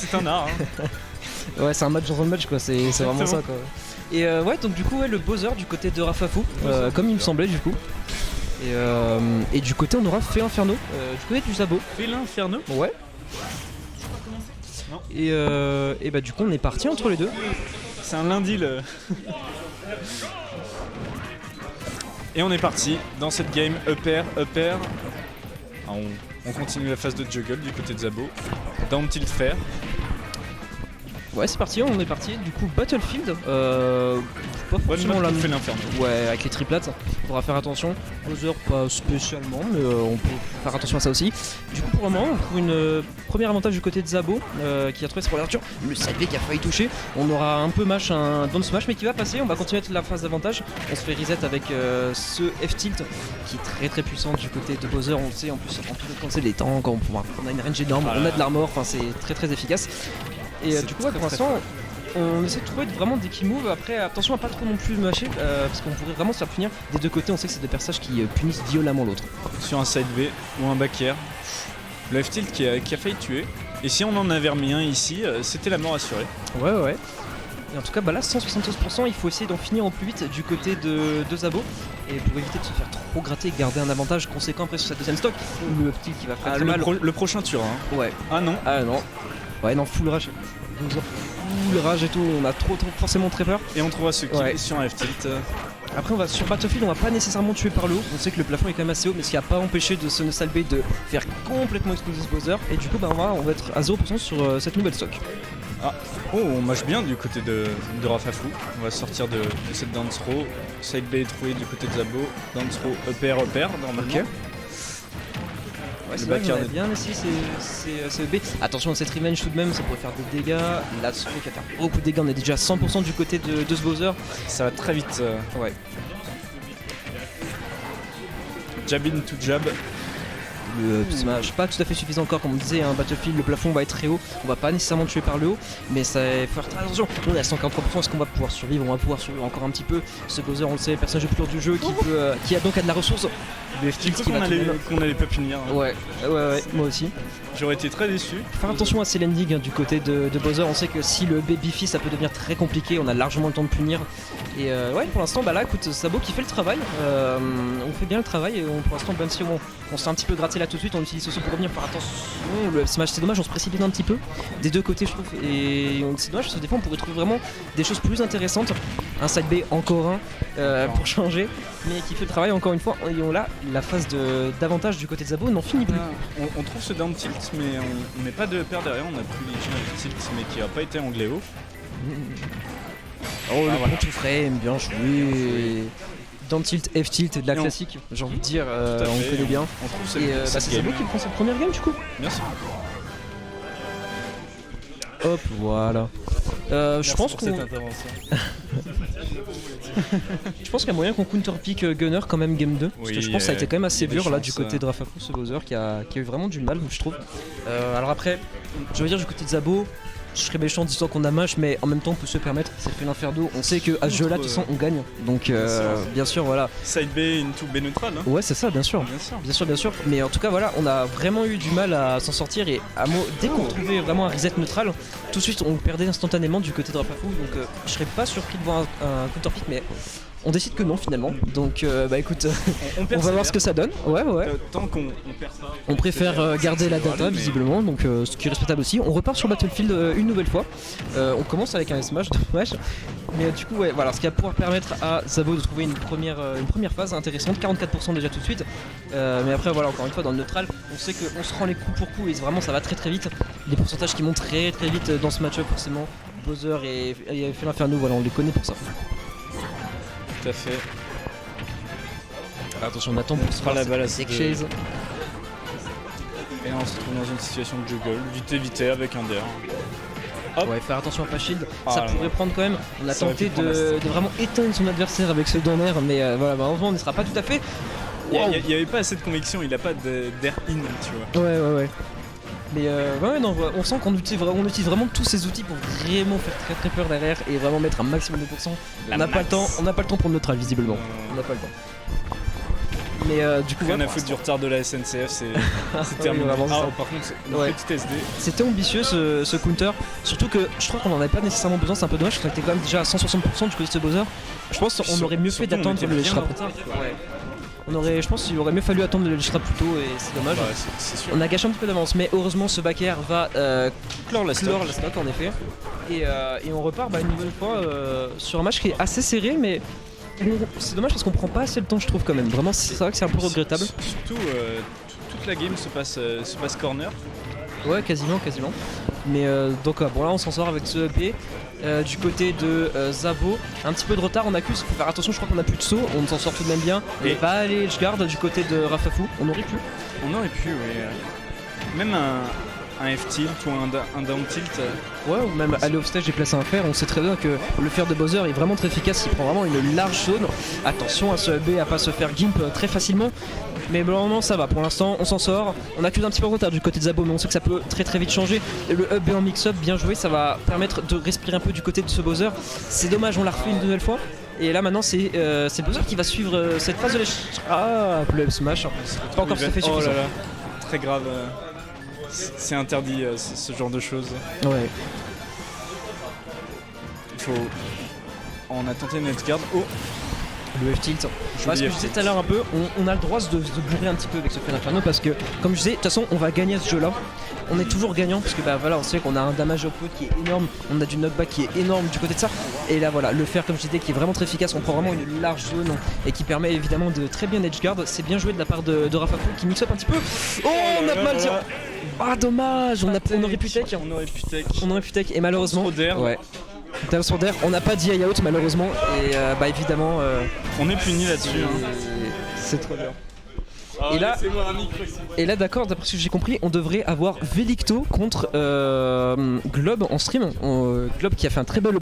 C'est un art. Hein. Ouais, c'est un match dans un match quoi, c'est vraiment ça quoi. Et ouais, donc du coup, ouais, le Bowser du côté de Rafafu, comme il me semblait du coup. Et du côté, on aura Fait Inferno, du côté du Zabo. Fait l'Inferno. Ouais. Non. Et bah, du coup, on est parti entre les deux. C'est un lundi le. Et on est parti dans cette game upper. Ah, on continue la phase de juggle du côté de Zabo. Down tilt fair. Ouais, c'est parti, on est parti. Du coup, Battlefield, pas forcément la Fait l'Inferno. Ouais, avec les triplates, on pourra faire attention. Bowser, pas spécialement, mais on peut faire attention à ça aussi. Du coup, pour le moment, pour une premier avantage du côté de Zabo, qui a trouvé sa première ouverture, le side B qui a failli toucher. On aura un peu match, un down smash, mais qui va passer. On va continuer la phase d'avantage. On se fait reset avec ce F-tilt qui est très très puissant du côté de Bowser. On le sait, en plus, en tout cas, c'est les tanks, on a une range énorme, on a de l'armor, enfin, c'est très très efficace. Et du coup, ouais, pour l'instant, on essaie de trouver vraiment des key moves. Après, attention à pas trop non plus mâcher, parce qu'on pourrait vraiment se faire punir. Des deux côtés, on sait que c'est deux personnages qui punissent violemment l'autre. Sur un side B ou un back air, le F-tilt qui a failli tuer. Et si on en avait remis un ici, c'était la mort assurée. Ouais. Et en tout cas, bah là, 172%, il faut essayer d'en finir au plus vite du côté de Zabo. Et pour éviter de se faire trop gratter et garder un avantage conséquent après sur sa deuxième stock. Le F-tilt qui va faire très mal. Le prochain tuera. Hein. Ouais. Ah non. Ouais, non, full rage. Full rage et tout, on a trop forcément très peur. Et on trouvera ce kill sur un F-tilt. Après, sur Battlefield, on va pas nécessairement tuer par le haut. On sait que le plafond est quand même assez haut, mais ce qui a pas empêché de ce Nostal B de faire complètement exploser ce Bowser. Et du coup, bah, on va être à 0% sur cette nouvelle stock. Ah, oh, on mâche bien du côté de Rafafu. On va sortir de cette down throw. Side B est trouvé du côté de Zabo. Down throw upper normalement. Ok. Ouais, c'est vrai qu'on a bien laissé ces B. Attention à cette revenge tout de même, ça pourrait faire des dégâts. Là, ce truc va faire beaucoup de dégâts, on est déjà à 100% du côté de ce Bowser. Ça va très vite. Ouais. Jab in to jab. Le smash pas tout à fait suffisant encore, comme on disait, un Battlefield, le plafond va être très haut, on va pas nécessairement tuer par le haut, mais ça va faire très attention. On est à 143%, est-ce qu'on va pouvoir survivre? On va pouvoir survivre encore un petit peu. Ce Bowser, on le sait, personnage le plus lourd du jeu qui a donc de la ressource. Le F-tilt qu'on allait pas punir. Hein. Ouais, moi aussi. J'aurais été très déçu. Faire attention à ces landings du côté de Bowser, on sait que si le baby ça peut devenir très compliqué, on a largement le temps de punir. Et ouais, pour l'instant, bah là, écoute, Zabo qui fait le travail, on fait bien le travail et pour l'instant, même si on s'est un petit peu gratté là tout de suite, on utilise ce pour revenir, faire attention, le smash c'est dommage, on se précipite un petit peu, des deux côtés je trouve, et c'est dommage parce que des fois on pourrait trouver vraiment des choses plus intéressantes, un side B encore un pour changer, mais qui fait le travail encore une fois, et on a la phase d'avantage du côté de Zabo, n'en finit plus. On trouve ce down tilt, mais on met pas de paire derrière, on a plus les tilt, mais qui a pas été anglais haut. Oh, le voilà. Tout frame, bien joué. Down tilt, F tilt, de la classique, j'ai envie de dire, on connaît bien. On trouve et c'est Zabo qui prend sa première game du coup. Bien sûr. Hop, voilà. Je pense qu'on. Je pense qu'il y a moyen qu'on counterpick Gunner quand même game 2. Parce que je pense que ça a été quand même assez dur là du côté de Rafafu, ce Bowser qui a eu vraiment du mal, je trouve. Alors après, je veux dire du côté de Zabo, je serais méchant en disant qu'on a match, mais en même temps on peut se permettre, c'est fait l'Inferno. On sait qu'à ce jeu là, de toute façon on gagne. Donc bien sûr, voilà. Side B into B neutral. Hein. Ouais, c'est ça, bien sûr. Bien sûr. Mais en tout cas, voilà, on a vraiment eu du mal à s'en sortir. Et dès qu'on trouvait vraiment un reset neutral, tout de suite on perdait instantanément du côté de Rafafu. Donc je serais pas surpris de voir un counterpick, mais. On décide que non finalement, donc bah écoute, on va voir ce que ça donne. Ouais. Tant qu'on perd pas. On préfère garder la data visiblement, donc ce qui est respectable aussi. On repart sur Battlefield une nouvelle fois. On commence avec un smash, dommage. Mais du coup, ouais, voilà, ce qui va pouvoir permettre à Zabo de trouver une première phase intéressante, 44% déjà tout de suite. Mais après, voilà, encore une fois, dans le neutral, on sait qu'on se rend les coups pour coups et vraiment ça va très très vite. Les pourcentages qui montent très très vite dans ce match-up, forcément. Bowser et Fait l'Inferno, voilà, on les connaît pour ça. Tout à fait. Attention, on attend pour se faire la balle à Deck Chase. Et là on se retrouve dans une situation de juggle, vite avec un DR. Hop. Ouais, faire attention à pas shield, ça pourrait prendre quand même. On a tenté de vraiment éteindre son adversaire avec ce down air, mais voilà, malheureusement on ne sera pas tout à fait. Il n'y avait pas assez de conviction, il a pas d'air in, tu vois. Ouais. Mais non, on sent qu'on utilise vraiment tous ces outils pour vraiment faire très très peur derrière et vraiment mettre un maximum de pourcents. On n'a pas le temps pour le neutral visiblement. On n'a pas le temps. Mais du coup, Rien ouais, à foutre du retard de la SNCF, c'est terminé. vraiment, c'est ça. Par contre, une Ouais. petite SD. c'était ambitieux ce counter. Surtout que je crois qu'on en avait pas nécessairement besoin, c'est un peu dommage parce qu'on était quand même déjà à 160% du côté de ce Bowser. Je pense qu'on aurait mieux fait Surtout, on d'attendre était le bien ledge trap. en retard, quoi. Ouais. Je pense qu'il aurait mieux fallu attendre le ledge trap plus tôt et c'est dommage. Bah, c'est sûr. On a gâché un petit peu d'avance, mais heureusement ce back air va Clore la clore stock. la stock en effet. Et on repart une nouvelle fois sur un match qui est assez serré, mais c'est dommage parce qu'on prend pas assez le temps, je trouve quand même. Vraiment, c'est vrai que c'est un peu regrettable. Surtout, toute la game se passe corner. Ouais, quasiment. Mais donc bon là on s'en sort avec ce EP. Du côté de Zabo, un petit peu de retard, on accuse, faut faire attention, je crois qu'on a plus de saut, on s'en sort tout de même bien. Et pas aller edgeguard du côté de Rafafou, on aurait pu. On aurait pu, oui. Même un F-tilt ou un down tilt. Ouais, ou même aller off stage et placer un fer, on sait très bien que le fer de Bowser est vraiment très efficace, il prend vraiment une large zone. Attention à ce B à pas se faire gimp très facilement. Mais normalement ça va, pour l'instant on s'en sort. On accuse un petit peu de retard du côté de Zabo, mais on sait que ça peut très vite changer. Et le up B en mix-up, bien joué, ça va permettre de respirer un peu du côté de ce Bowser. C'est dommage, on l'a refait une nouvelle fois. Et là maintenant c'est Bowser qui va suivre cette phase de le up smash. Pas encore tout fait Oh suffisant. là là, très grave. C'est interdit ce genre de choses. Ouais. Il faut. On a tenté une edgeguard. Oh, Le F-tilt. j'ai Parce que oublié je disais tout à l'heure un peu, on a le droit de se bourrer un petit peu avec ce Fred Inferno parce que, comme je disais, de toute façon, on va gagner à ce jeu-là. On est toujours gagnant parce que bah voilà, on sait qu'on a un damage output qui est énorme, on a du knockback qui est énorme du côté de ça. Et là voilà, le fer comme je disais qui est vraiment très efficace, on prend vraiment une large zone et qui permet évidemment de très bien edgeguard. C'est bien joué de la part de Rafafou qui mix up un petit peu. Oh, on a mal tiré. Ah dommage, on aurait pu tech. On aurait pu tech et malheureusement. Trop d'air. Ouais. Down sur d'air, on n'a pas d'EI out malheureusement et bah évidemment On est puni là-dessus. Hein. c'est trop bien. Et là d'accord, d'après ce que j'ai compris, on devrait avoir Velicto contre Globe en stream. Globe qui a fait un très bel